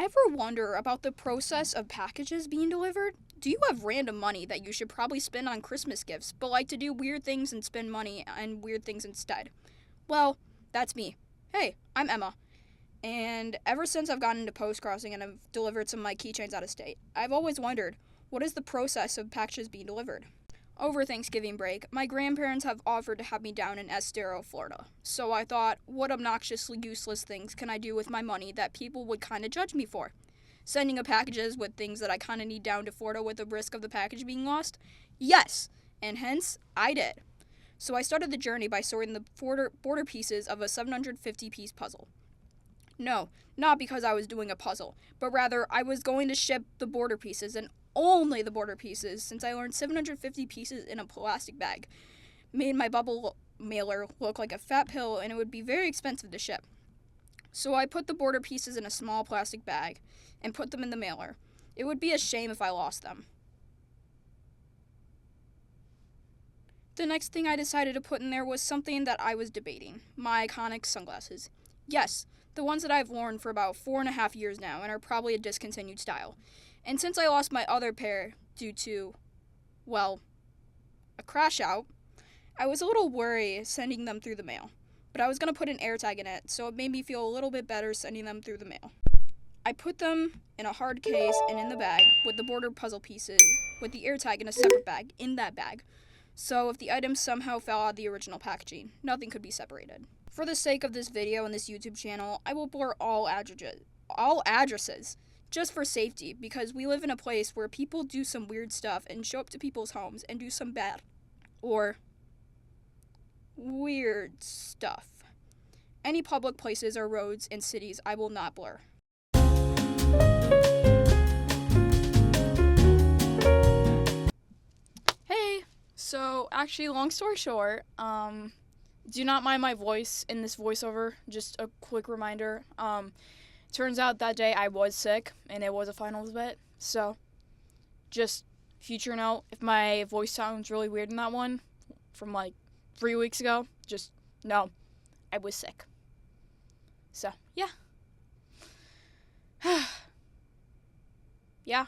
Ever wonder about the process of packages being delivered? Do you have random money that you should probably spend on Christmas gifts, but like to do weird things and spend money on weird things instead? Well, that's me. Hey, I'm Emma. And ever since I've gotten into post-crossing and I've delivered some of my keychains out of state, I've always wondered, what is the process of packages being delivered? Over Thanksgiving break, my grandparents have offered to have me down in Estero, Florida. So I thought, what obnoxiously useless things can I do with my money that people would kind of judge me for? Sending a packages with things that I kind of need down to Florida with the risk of the package being lost? Yes! And hence, I did. So I started the journey by sorting the border pieces of a 750-piece puzzle. No, not because I was doing a puzzle, but rather I was going to ship the border pieces and only the border pieces, since I learned 750 pieces in a plastic bag made my bubble mailer look like a fat pill, and it would be very expensive to ship. So I put the border pieces in a small plastic bag and put them in the mailer. It would be a shame if I lost them. The next thing I decided to put in there was something that I was debating: my iconic sunglasses. Yes, the ones that I've worn for about 4.5 years now and are probably a discontinued style. And since I lost my other pair due to, well, a crash out, I was a little worried sending them through the mail. But I was going to put an airTag in it, so it made me feel a little bit better sending them through the mail. I put them in a hard case and in the bag with the border puzzle pieces with the airTag in a separate bag in that bag. So if the items somehow fell out of the original packaging, nothing could be separated. For the sake of this video and this YouTube channel, I will blur all addresses, just for safety, because we live in a place where people do some weird stuff and show up to people's homes and do some bad or weird stuff. Any public places or roads in cities I will not blur. Hey, so actually, long story short, do not mind my voice in this voiceover. Just a quick reminder. Turns out that day I was sick, and it was a finals bet. So, just future note, if my voice sounds really weird in that one from like 3 weeks ago, just know I was sick. So, yeah. Yeah.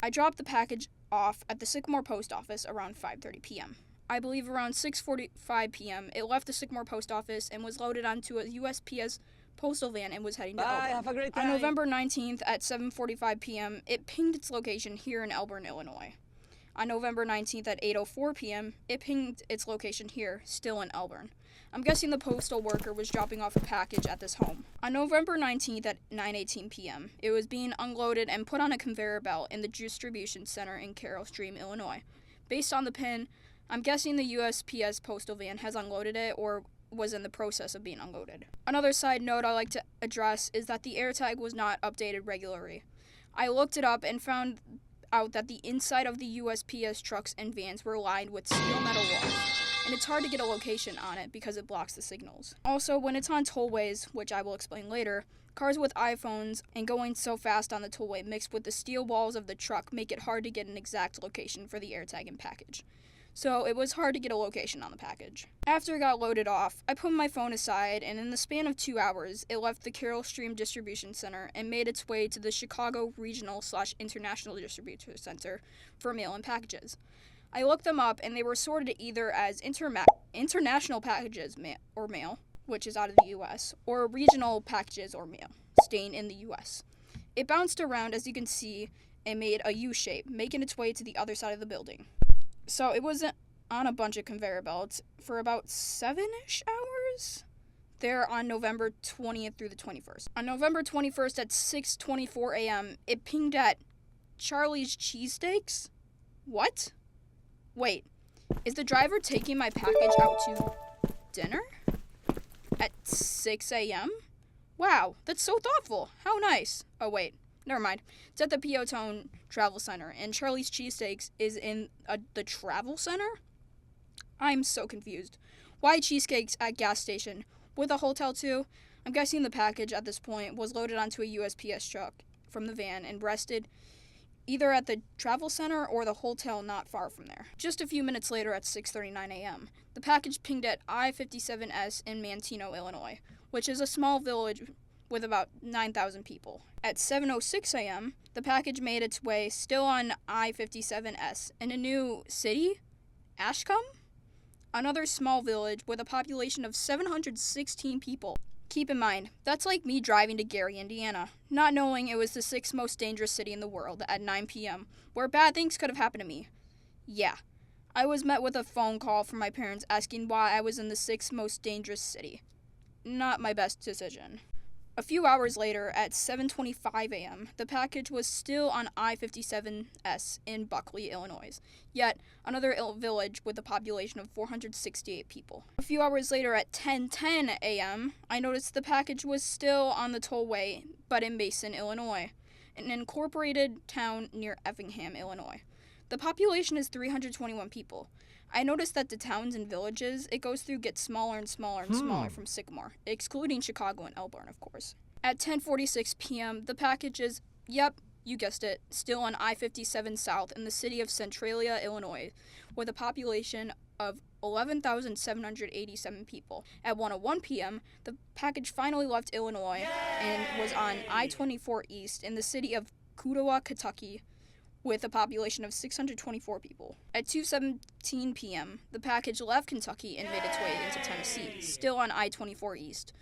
I dropped the package off at the Sycamore post office around 5:30 p.m. I believe around 6:45 p.m. it left the Sycamore post office and was loaded onto a USPS postal van and was heading to Elburn. Have a great time. On November 19th at 7:45 p.m., it pinged its location here in Elburn, Illinois. On November 19th at 8:04 p.m., it pinged its location here, still in Elburn. I'm guessing the postal worker was dropping off a package at this home. On November 19th at 9:18 p.m., it was being unloaded and put on a conveyor belt in the distribution center in Carroll Stream, Illinois. Based on the pin, I'm guessing the USPS postal van has unloaded it or was in the process of being unloaded. Another side note I like to address is that the airTag was not updated regularly. I looked it up and found out that the inside of the USPS trucks and vans were lined with steel metal walls, and it's hard to get a location on it because it blocks the signals. Also, when it's on tollways, which I will explain later, cars with iPhones and going so fast on the tollway mixed with the steel walls of the truck make it hard to get an exact location for the airTag and package. So it was hard to get a location on the package. After it got loaded off, I put my phone aside, and in the span of 2 hours, it left the Carroll Stream Distribution Center and made its way to the Chicago Regional/International Distribution Center for mail and packages. I looked them up, and they were sorted either as international packages or mail, which is out of the U.S., or regional packages or mail, staying in the U.S. It bounced around, as you can see, and made a U shape, making its way to the other side of the building. So it was on a bunch of conveyor belts for about 7-ish hours there on November 20th through the 21st. On November 21st at 6:24 a.m., it pinged at Charlie's Cheesesteaks? What? Wait, is the driver taking my package out to dinner? At 6 a.m.? Wow, that's so thoughtful. How nice. Oh, wait. Never mind. It's at the Piotone Travel Center, and Charlie's Cheesesteaks is in the Travel Center? I'm so confused. Why cheesecakes at gas station? With a hotel too? I'm guessing the package at this point was loaded onto a USPS truck from the van and rested either at the travel center or the hotel not far from there. Just a few minutes later at 6:39 a.m., the package pinged at I-57S in Manteno, Illinois, which is a small village with about 9,000 people. At 7:06 a.m., the package made its way, still on I-57S, in a new city, Ashcombe? Another small village with a population of 716 people. Keep in mind, that's like me driving to Gary, Indiana, not knowing it was the 6th most dangerous city in the world at 9 p.m., where bad things could have happened to me. Yeah, I was met with a phone call from my parents asking why I was in the 6th most dangerous city. Not my best decision. A few hours later, at 7:25 a.m., the package was still on I-57S in Buckley, Illinois, yet another village with a population of 468 people. A few hours later, at 10:10 a.m., I noticed the package was still on the tollway, but in Mason, Illinois, an incorporated town near Effingham, Illinois. The population is 321 people. I noticed that the towns and villages it goes through get smaller and smaller and smaller from Sycamore, excluding Chicago and Elburn, of course. At 10:46 p.m., the package is, yep, you guessed it, still on I-57 South in the city of Centralia, Illinois, with a population of 11,787 people. At 1:01 p.m., the package finally left Illinois and was on I-24 East in the city of Cudawa, Kentucky, with a population of 624 people. At 2:17 p.m., the package left Kentucky and made its way into Tennessee, still on I-24 East.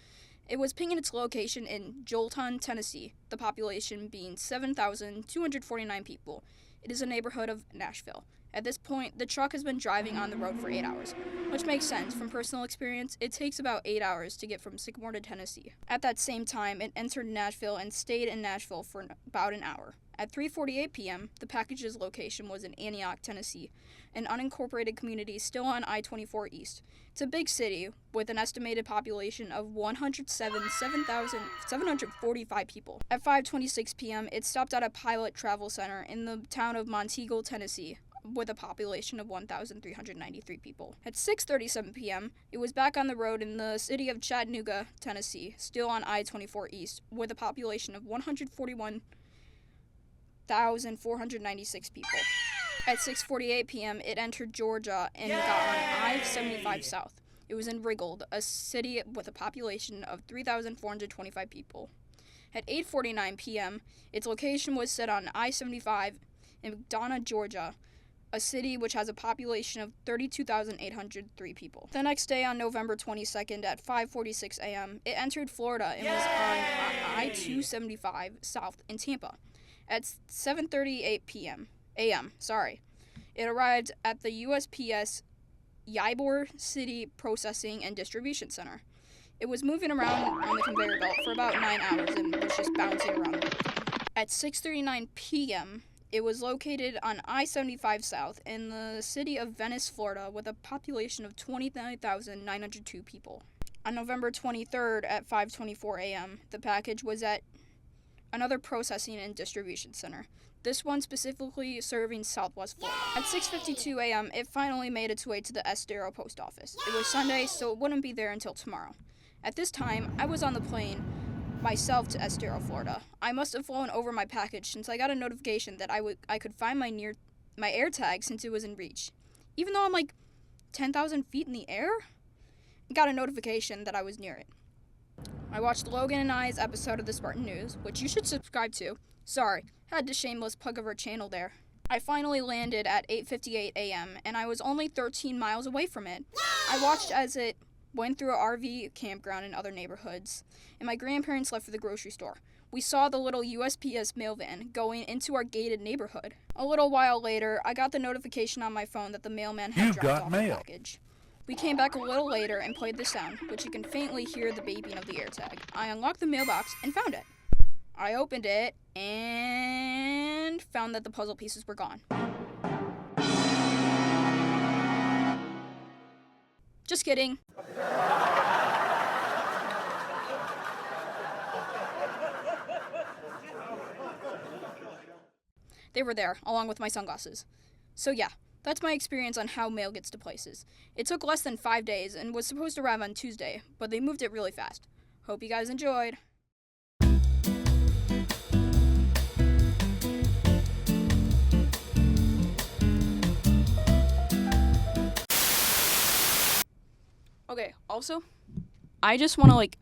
It was pinging its location in Jolton, Tennessee, the population being 7,249 people. It is a neighborhood of Nashville. At this point, the truck has been driving on the road for 8 hours, which makes sense. From personal experience, it takes about 8 hours to get from Sycamore to Tennessee. At that same time, it entered Nashville and stayed in Nashville for about an hour. At 3:48 p.m., the package's location was in Antioch, Tennessee, an unincorporated community still on I-24 East. It's a big city with an estimated population of 107,745 people. At 5:26 p.m., it stopped at a pilot travel center in the town of Monteagle, Tennessee, with a population of 1,393 people. At 6:37 p.m., it was back on the road in the city of Chattanooga, Tennessee, still on I-24 East, with a population of 141,496 people. At 6:48 p.m., it entered Georgia and got on I-75 South. It was in Ringgold, a city with a population of 3,425 people. At 8:49 p.m., its location was set on I-75 in McDonough, Georgia, a city which has a population of 32,803 people. The next day, on November 22nd at 5:46 a.m., it entered Florida and was on I-275 South in Tampa. At 7:38 a.m., it arrived at the USPS Ybor City Processing and Distribution Center. It was moving around on the conveyor belt for about 9 hours and was just bouncing around. At 6:39 p.m., it was located on I-75 South in the city of Venice, Florida, with a population of 29,902 people. On November 23rd at 5:24 a.m., the package was at another processing and distribution center, this one specifically serving Southwest Florida. At 6:52 a.m., it finally made its way to the Estero post office. It was Sunday, so it wouldn't be there until tomorrow. At this time, I was on the plane myself to Estero, Florida. I must have flown over my package since I got a notification that I could find my airTag since it was in reach. Even though I'm like 10,000 feet in the air, I got a notification that I was near it. I watched Logan and I's episode of the Spartan News, which you should subscribe to. Sorry, had to shameless plug of our channel there. I finally landed at 8:58 a.m., and I was only 13 miles away from it. I watched as it went through an RV campground in other neighborhoods, and my grandparents left for the grocery store. We saw the little USPS mail van going into our gated neighborhood. A little while later, I got the notification on my phone that the mailman had dropped off the package. We came back a little later and played the sound, which you can faintly hear the beeping of the airtag. I unlocked the mailbox and found it. I opened it and found that the puzzle pieces were gone. Just kidding. They were there, along with my sunglasses. So yeah, that's my experience on how mail gets to places. It took less than 5 days and was supposed to arrive on Tuesday, but they moved it really fast. Hope you guys enjoyed. Okay, also, I just want to, like,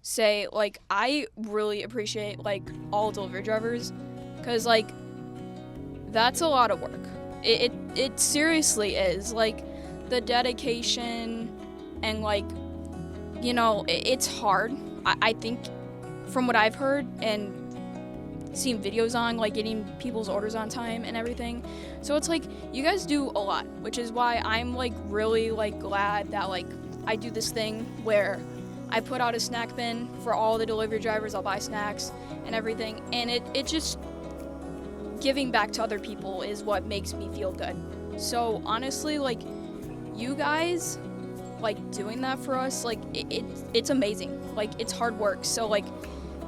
say, like, I really appreciate, like, all delivery drivers, because, like, that's a lot of work. It seriously is. Like, the dedication and, like, you know, it's hard. I think from what I've heard and seen videos on, like, getting people's orders on time and everything. So it's like, you guys do a lot, which is why I'm, like, really, like, glad that, like, I do this thing where I put out a snack bin for all the delivery drivers. I'll buy snacks and everything, and it just, giving back to other people is what makes me feel good. So honestly, like, you guys, like, doing that for us, like, it's amazing. Like, it's hard work. So, like,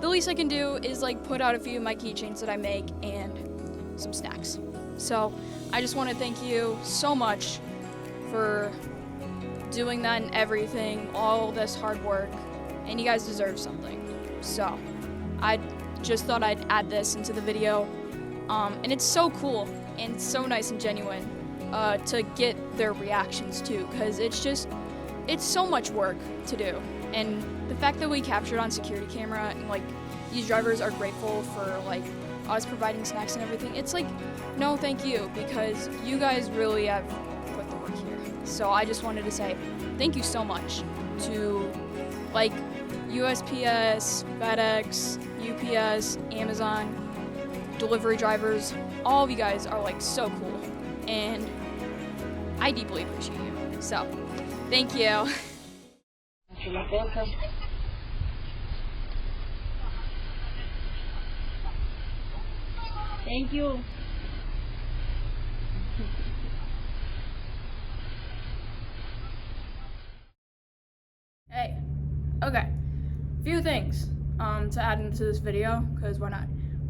the least I can do is, like, put out a few of my keychains that I make and some snacks. So I just want to thank you so much for doing that and everything, all this hard work, and you guys deserve something. So I just thought I'd add this into the video, and it's so cool and so nice and genuine to get their reactions too, because it's so much work to do. And the fact that we captured on security camera and, like, these drivers are grateful for, like, us providing snacks and everything, it's like, no, thank you, because you guys really have put the work here. So I just wanted to say thank you so much to, like, USPS, FedEx, UPS, Amazon, delivery drivers. All of you guys are, like, so cool, and I deeply appreciate you. So thank you. Thank you. Hey, okay, few things to add into this video, because why not?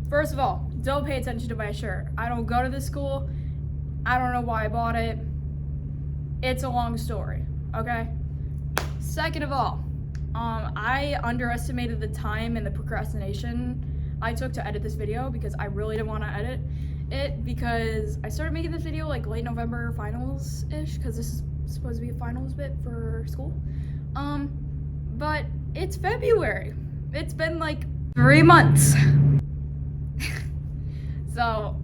First of all, don't pay attention to my shirt. I don't go to this school. I don't know why I bought it. It's a long story, okay? Second of all, I underestimated the time and the procrastination I took to edit this video, because I really didn't want to edit it, because I started making this video like late November finals-ish, because this is supposed to be a finals bit for school. But it's February. It's been like 3 months. So,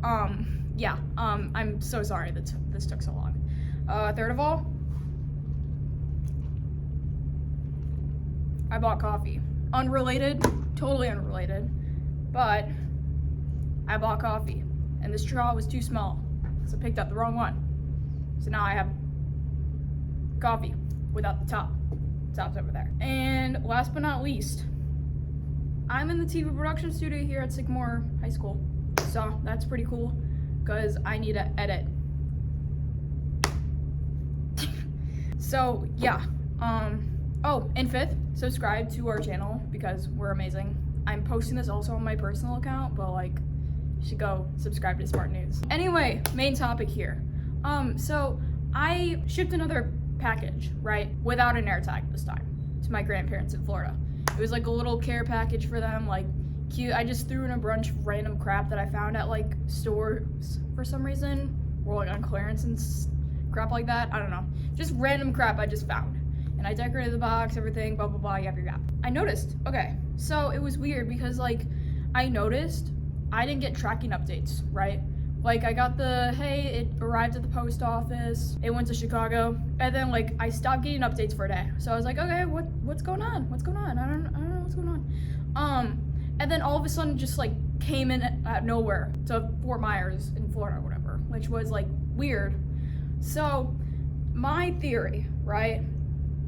yeah, I'm so sorry that this took so long. Third of all, I bought coffee. Unrelated, totally unrelated, but I bought coffee, and the straw was too small, so I picked up the wrong one. So now I have coffee without the top. Top's over there. And last but not least, I'm in the TV production studio here at Sycamore High School. So that's pretty cool, because I need to edit. So yeah, oh, and fifth, subscribe to our channel, because we're amazing. I'm posting this also on my personal account, but, like, you should go subscribe to Smart News. Anyway, main topic here. So I shipped another package, right, without an airTag this time, to my grandparents in Florida. It was like a little care package for them, like, cute. I just threw in a bunch of random crap that I found at, like, stores for some reason, or, like, on clearance and crap like that. I don't know, just random crap I just found, and I decorated the box, everything, blah blah blah, yap yap yap. I noticed, okay, so it was weird, because, like, I noticed I didn't get tracking updates, right? Like, I got the, hey, it arrived at the post office, it went to Chicago, and then, like, I stopped getting updates for a day. So I was like, okay, what's going on? What's going on? I don't know what's going on. And then all of a sudden just, like, came in out nowhere to Fort Myers in Florida or whatever, which was, like, weird. So my theory, right?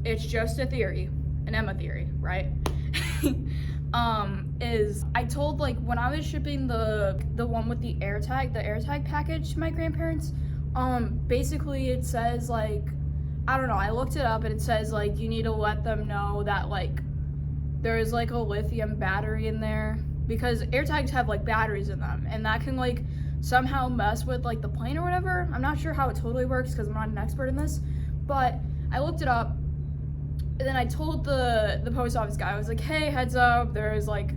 It's just a theory, an Emma theory, right? Is I told, like, when I was shipping the one with the AirTag package to my grandparents, basically it says, like, I don't know, I looked it up and it says, like, you need to let them know that, like, there's, like, a lithium battery in there, because AirTags have, like, batteries in them, and that can, like, somehow mess with, like, the plane or whatever. I'm not sure how it totally works, because I'm not an expert in this, but I looked it up. And then I told the post office guy, I was like, hey, heads up, there's, like,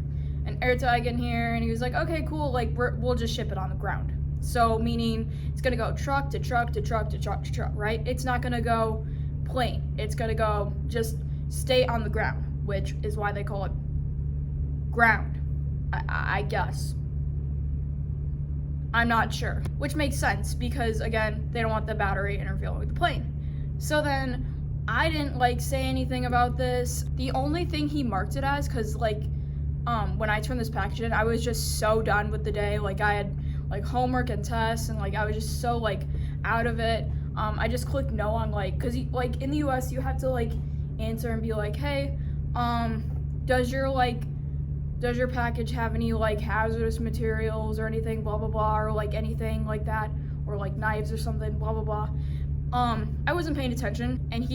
an AirTag in here. And he was like, okay, cool, like, we'll just ship it on the ground. So, meaning it's gonna go truck to truck to truck to truck to truck, right? It's not gonna go plane. It's gonna go just stay on the ground, which is why they call it ground, I guess. I'm not sure, which makes sense because again, they don't want the battery interfering with the plane. So then I didn't like say anything about this. The only thing he marked it as, cause like when I turned this package in, I was just so done with the day. Like I had like homework and tests and like I was just so like out of it. I just clicked no on like, cause like in the US you have to like answer and be like, hey, does your package have any like hazardous materials or anything, blah blah blah, or like anything like that, or like knives or something, blah blah blah. I wasn't paying attention, and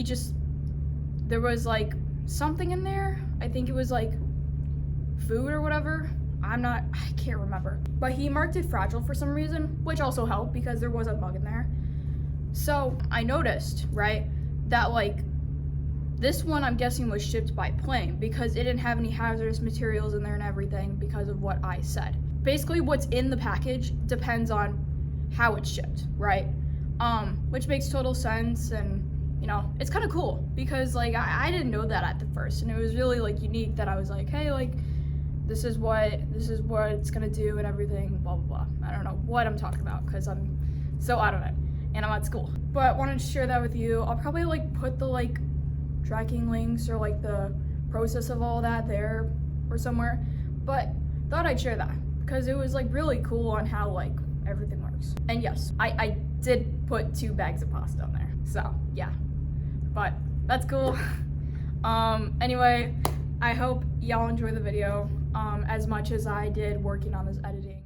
there was like something in there. I think it was like food or whatever. I can't remember. But he marked it fragile for some reason, which also helped because there was a bug in there. So I noticed, right, that like this one I'm guessing was shipped by plane because it didn't have any hazardous materials in there and everything because of what I said. Basically what's in the package depends on how it's shipped, right? Which makes total sense, and you know, it's kind of cool because like I didn't know that at the first, and it was really like unique that I was like, hey, like this is what it's gonna do and everything, blah blah blah. I don't know what I'm talking about because I'm so out of it and I'm at school. But wanted to share that with you. I'll probably like put the like tracking links or like the process of all that there or somewhere, but thought I'd share that because it was like really cool on how like everything works. And yes, I did put 2 bags of pasta on there, so yeah, but that's cool. Anyway, I hope y'all enjoy the video as much as I did working on this editing.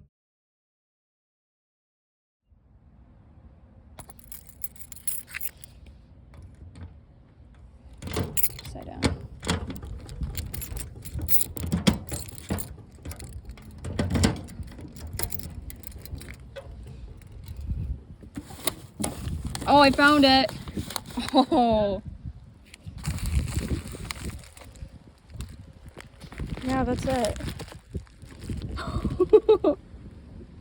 Upside down. Oh, I found it. Oh. Yeah, that's it.